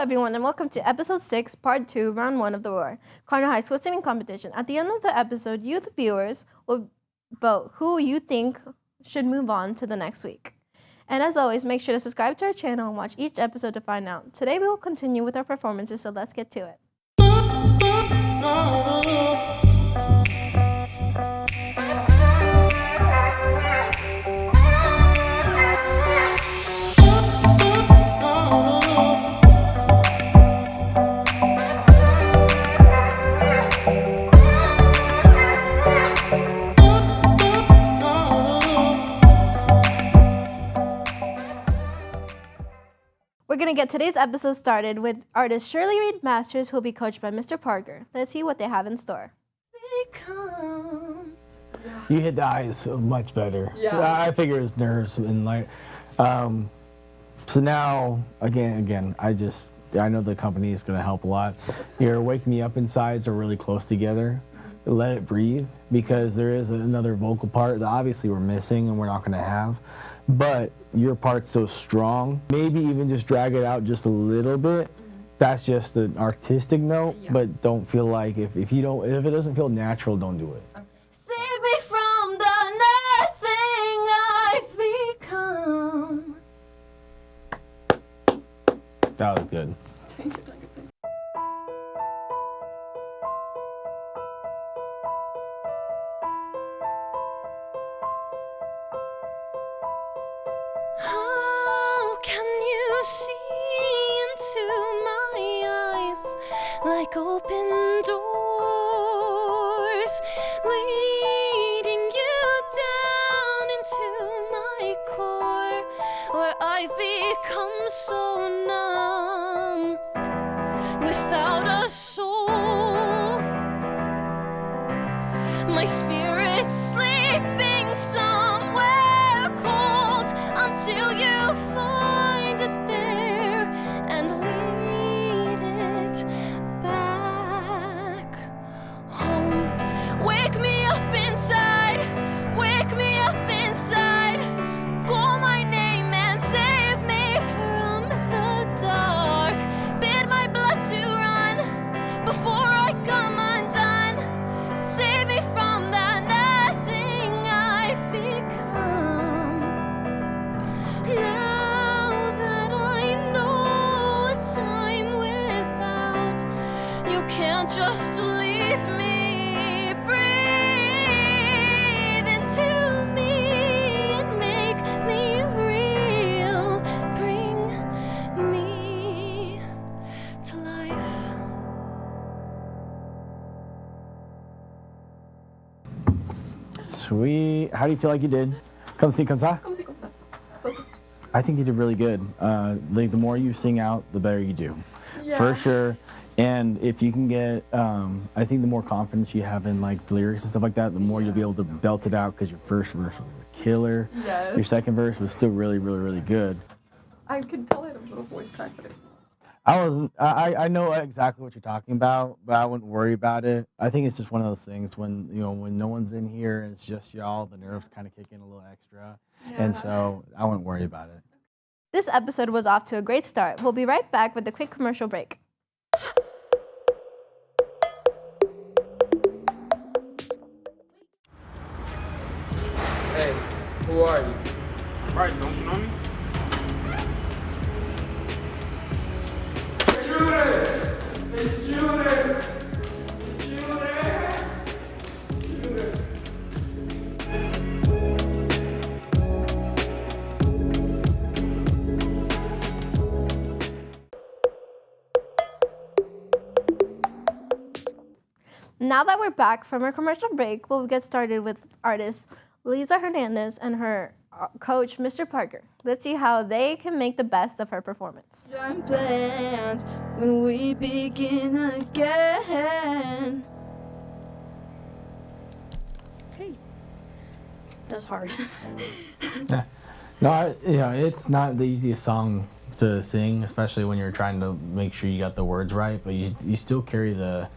everyone, and welcome to episode 6, part 2, round 1 of the Roar, Conroe High School singing competition. At the end of the episode, you, the viewers, will vote who you think should move on to the next week. And as always, make sure to subscribe to our channel and watch each episode to find out. Today we will continue with our performances, so let's get to it. We're going to get today's episode started with artist Shirliereed Masters, who will be coached by Mr. Parker. Let's see what they have in store. You hit the eyes much better. Yeah. I figure it's nerves and like, so now again, I know the company is going to help a lot. Your Wake Me Up Insides are really close together. Let it breathe, because there is another vocal part that obviously we're missing and we're not going to have. But your part's so strong, maybe even just drag it out just a little bit. That's just an artistic note, but don't feel like if it doesn't feel natural, don't do it. Okay. Save me from the nothing I've become. That was good. How can you see into my eyes like open doors, leading you down into my core, where I've become so numb without a soul, my spirit's sleeping somewhere cold, until you find it there and lead it back home. Wake me up inside, wake me up inside, call my name and save me from the dark. Bid my blood to run before I come undone. Save me from that nothing I've become. Now that I know a time without, you can't just leave me. Breathe into me and make me real. Bring me to life. Sweet. How do you feel like you did? Come see, come sa. I think you did really good. Like, the more you sing out, the better you do, for sure. And if you can get, I think the more confidence you have in like the lyrics and stuff like that, the more you'll be able to belt it out, because your first verse was a killer. Yes. Your second verse was still really, really, really good. I could tell I had a little voice crack, but I know exactly what you're talking about, but I wouldn't worry about it. I think it's just one of those things when no one's in here and it's just y'all, the nerves kind of kick in a little extra. And so I wouldn't worry about it. This episode was off to a great start. We'll be right back with a quick commercial break. Hey, who are you? Right, don't you know me? Now that we're back from our commercial break, we'll get started with artist Leezah Hernandez and her coach, Mr. Parker. Let's see how they can make the best of her performance. Join plans when we begin again. Hey, that's hard. No, it's not the easiest song to sing, especially when you're trying to make sure you got the words right, but you still carry the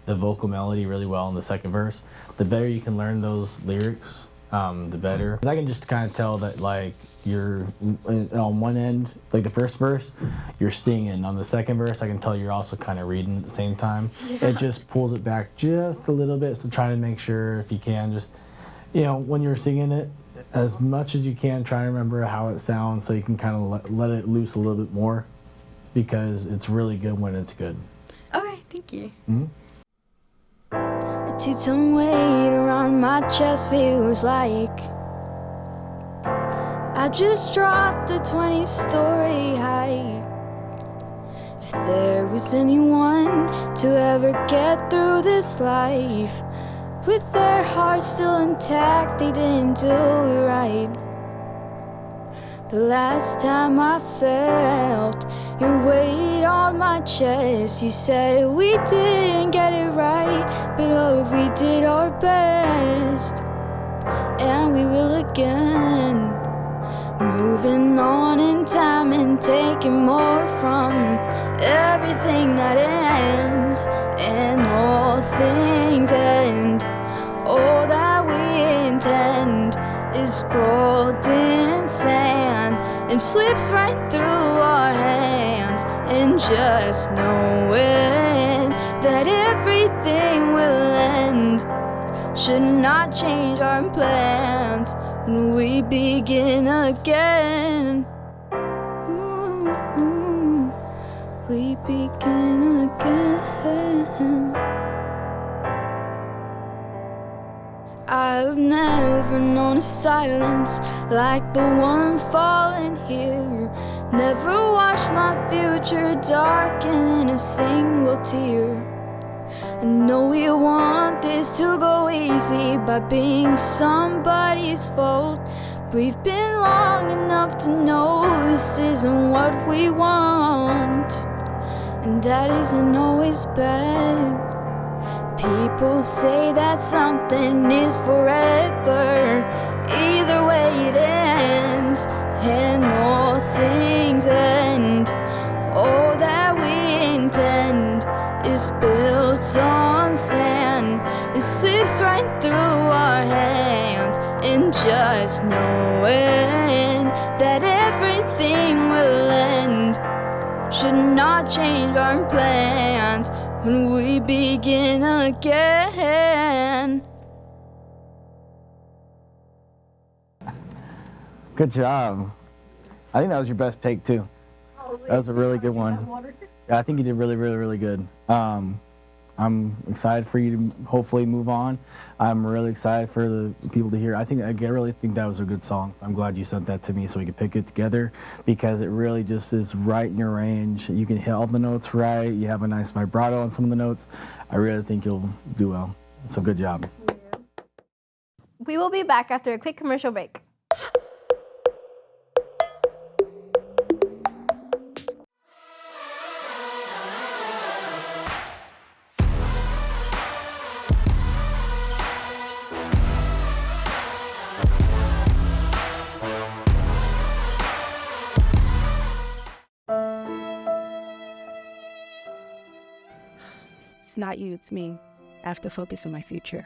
vocal melody really well in the second verse. The better you can learn those lyrics, the better. I can just kind of tell that, like, you're on one end, like the first verse, you're singing. On the second verse, I can tell you're also kind of reading at the same time. Yeah. It just pulls it back just a little bit. So try to make sure, if you can, just, when you're singing it, as much as you can, try to remember how it sounds so you can kind of let it loose a little bit more, because it's really good when it's good. Okay, thank you. Mm-hmm. A 2-ton weight around my chest feels like I just dropped a 20-story height. If there was anyone to ever get through this life with their heart still intact, they didn't do it right. The last time I felt your weight on my chest, you said we didn't get it right, but love, we did our best, and we will again. Moving on in time and taking more from everything that ends, and all things end. All that we intend is scrawled in sand and slips right through our hands. And just knowing that everything will end should not change our plans when we begin again. Ooh, we begin again. I've never known a silence like the one falling here. Never watched my future darken in a single tear. I know we want this to go easy by being somebody's fault. We've been long enough to know this isn't what we want, and that isn't always bad. People say that something is forever. Either way it ends, and all things end. All that we intend is built on sand. It slips right through our hands. And just knowing that everything will end should not change our plans when we begin again. Good job. I think that was your best take too. That was a really good one. Yeah, I think you did really, really, really good. I'm excited for you to hopefully move on. I'm really excited for the people to hear. I really think that was a good song. I'm glad you sent that to me so we could pick it together, because it really just is right in your range. You can hit all the notes right. You have a nice vibrato on some of the notes. I really think you'll do well. So good job. We will be back after a quick commercial break. It's not you, it's me. I have to focus on my future.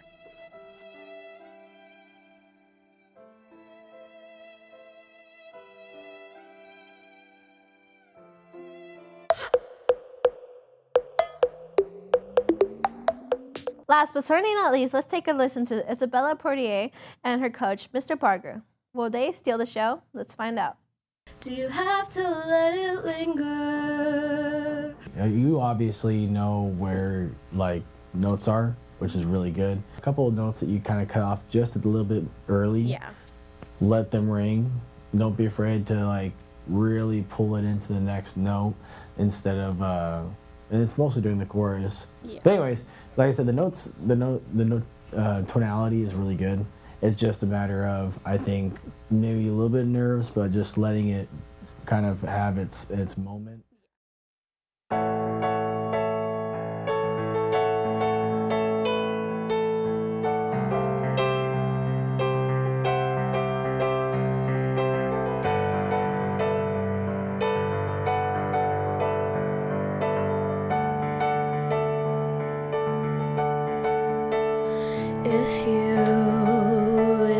Last but certainly not least, let's take a listen to Isabella Portier and her coach, Mr. Parker. Will they steal the show? Let's find out. Do you have to let it linger? You obviously know where notes are, which is really good. A couple of notes that you kind of cut off just a little bit early. Yeah. Let them ring. Don't be afraid to really pull it into the next note instead of and it's mostly during the chorus. Yeah. But anyways, like I said, the note tonality is really good. It's just a matter of, I think, maybe a little bit of nerves, but just letting it kind of have its moment.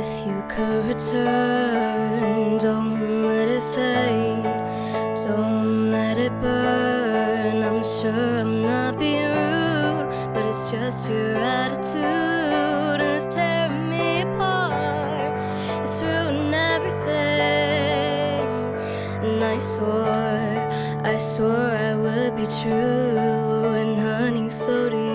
If you could return, don't burn. I'm sure I'm not being rude, but it's just your attitude, and it's tearing me apart. It's ruining everything. And I swore I would be true, and honey, so do you.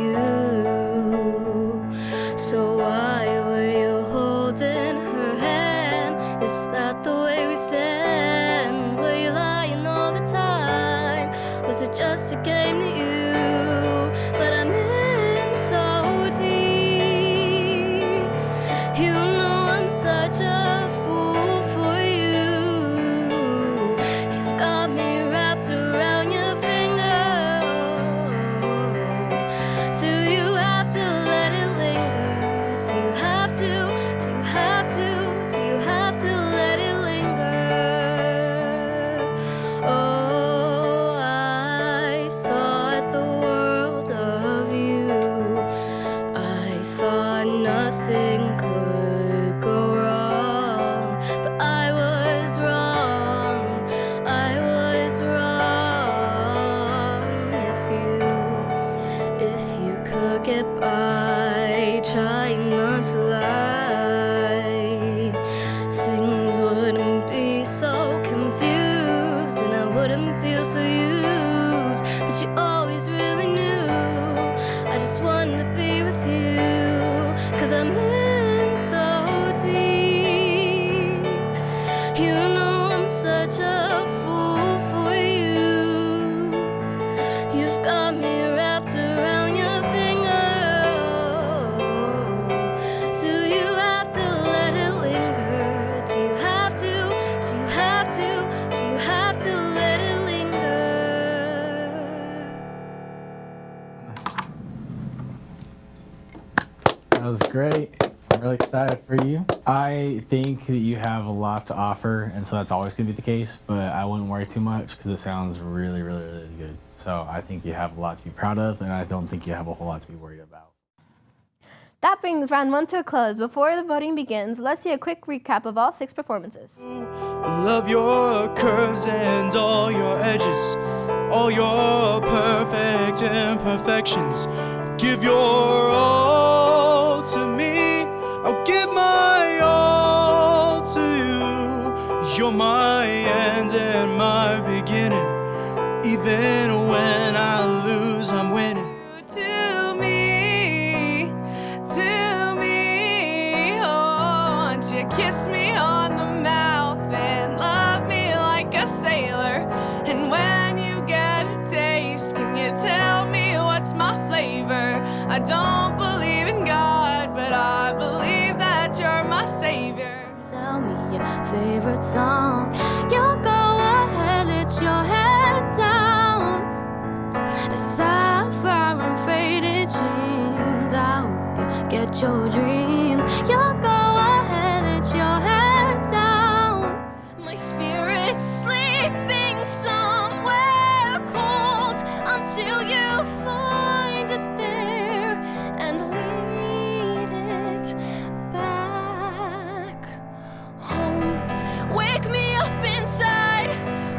So why were you holding her hand? Is that the way we stand? Were you lying all the time? Was it just a game to you? But I'm in so deep. You know I'm such a fool for you. You've got me wrapped around your finger. Do you have to let it linger? Do you have to? Do you have to? Do you have to let it linger? Oh, I thought the world of you. I thought nothing could go wrong, but I was wrong. I was wrong. If you could get by, try not to lie, things wouldn't be so confused, and I wouldn't feel so used. But you always really knew I just wanted to be with you, 'cause I'm in so deep. You know I'm such a fool for you. You've got me wrapped around your finger. Do you have to let it linger? Do you have to? Do you have to? Do you have to let it linger? That was great. I'm really excited for you. I think that you have a lot to offer, and so that's always going to be the case, but I wouldn't worry too much because it sounds really, really, really good. So I think you have a lot to be proud of, and I don't think you have a whole lot to be worried about. That brings round 1 to a close. Before the voting begins, let's see a quick recap of all 6 performances. Love your curves and all your edges, all your perfect imperfections. Give your all to me, I'll give my all to you. You're my end and my beginning. Even when I lose, I'm winning. To me, oh, won't you kiss me on the mouth and love me like a sailor? And when you get a taste, can you tell me what's my flavor? I don't believe in God, but I believe that you're my savior. Tell me your favorite song. You go ahead, let your head down. A sapphire and faded jeans. I hope you get your dreams. You go ahead, let your head down. My spirit's sleeping somewhere cold until you find it there and lead it back home. Wake me up inside,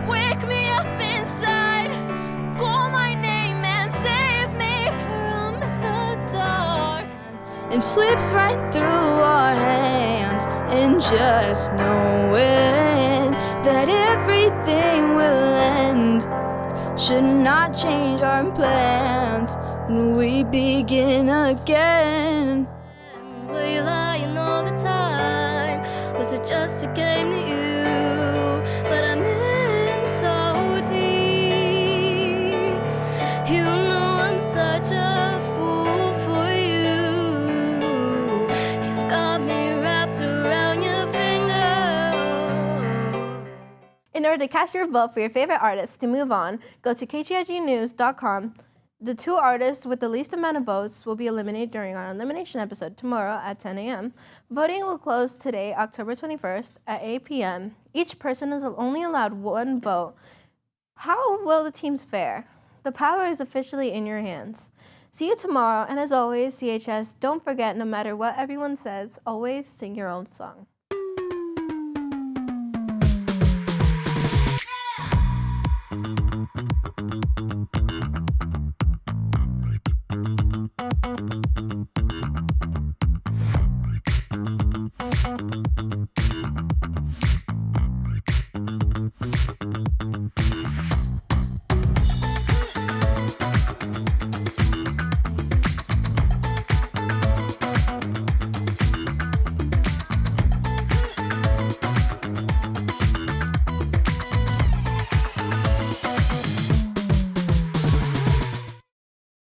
wake me up inside. Call my name and save me from the dark. It slips right through our hands, and just knowing that everything will end should not change our plans when we begin again. Were you lying all the time? Was it just a game to you? But I'm in so deep. You know I'm such a fool for you. You've got me wrapped around your finger. In order to cast your vote for your favorite artist to move on, go to ktignews.com. The 2 artists with the least amount of votes will be eliminated during our elimination episode tomorrow at 10 a.m. Voting will close today, October 21st at 8 p.m. Each person is only allowed 1 vote. How will the teams fare? The power is officially in your hands. See you tomorrow, and as always, CHS, don't forget, no matter what everyone says, always sing your own song.